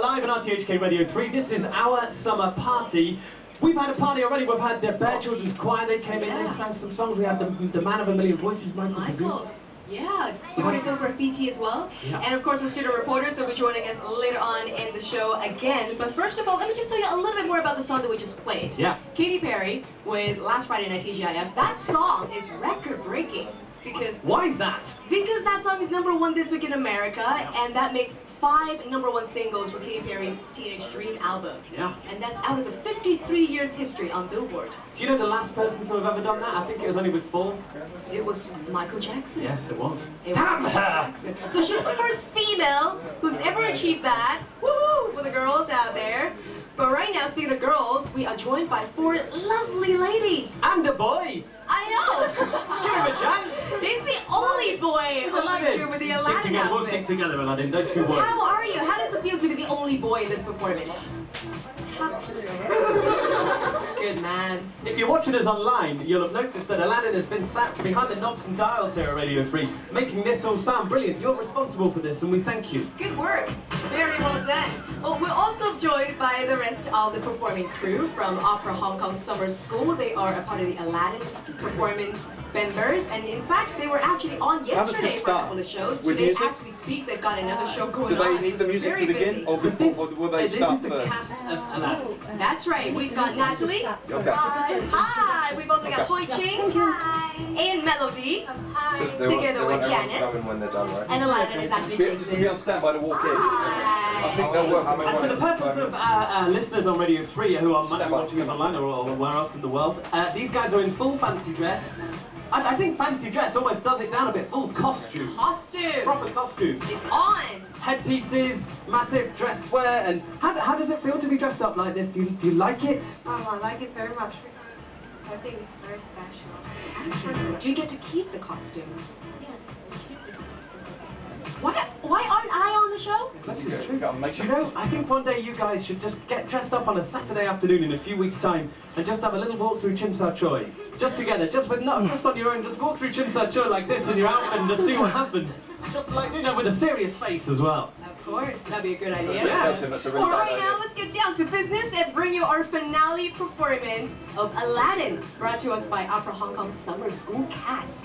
live on RTHK Radio 3. This is our summer party. We've had a party already. We've had the Bear Children's Choir. They came in, they sang some songs. We had the Man of a Million Voices, Michael. Yeah, doing his own graffiti as well. Yeah. And of course our student reporters will be joining us later on in the show again. But first of all, let me just tell you a little bit more about the song that we just played. Yeah. Katy Perry with Last Friday Night TGIF. That song is record-breaking. Because why is that? Because that song is #1 this week in America, and that makes 5 #1 singles for Katy Perry's Teenage Dream album. Yeah. And that's out of the 53 years history on Billboard. Do you know the last person to have ever done that? I think it was only with 4. It was Michael Jackson. Yes, it was. Michael Jackson. So she's the first female who's ever achieved that. Woohoo! For the girls out there. But right now, speaking of girls, we are joined by 4 lovely ladies. And a boy! I know! Give him a chance! He's the only boy over here with the Aladdin outfit. We'll stick together, Aladdin, don't you worry. How are you? How does it feel to be the only boy in this performance? Good man. If you're watching us online, you'll have noticed that Aladdin has been sat behind the knobs and dials here at Radio 3, making this all sound brilliant. You're responsible for this, and we thank you. Good work. Very well done. Well, we're also joined by the rest of the performing crew from Opera Hong Kong Summer School. They are a part of the Aladdin performance members, and in fact, they were actually on yesterday for a couple of shows. Today, as we speak, they've got another show going on. Do they need the music to begin, or will they start first? This is the cast of Aladdin. That's right. We've got Natalie. Okay. Hi. We've also got Hoi Ching. And Melody. Together with Janice. When they're done, right? And Aladdin is actually Jason. Be on standby to walk in. I think they'll work. And for the purpose of listeners on Radio 3 who are watching us online or where else in the world, these guys are in full fancy dress. I think fancy dress almost does it down a bit. Full costume. Costume. Proper costume. It's on. Headpieces, massive dress wear, and how does it feel to be dressed up like this? Do you like it? I like it very much. I think it's very special. Do you get to keep the costumes? Yes, we keep the costumes. Why aren't I on the show? This is true. You know, I think one day you guys should just get dressed up on a Saturday afternoon in a few weeks' time and just have a little walk through Chim Sa Choi. Just together, just on your own, just walk through Chim Sa Choi like this in your outfit and just see what happens. Just like, you know, with a serious face as well. Of course, that'd be a good idea. Yeah. That's a really All bad right, idea. now let's get down to business and bring you our finale performance of Aladdin, brought to us by Opera Hong Kong Summer School cast.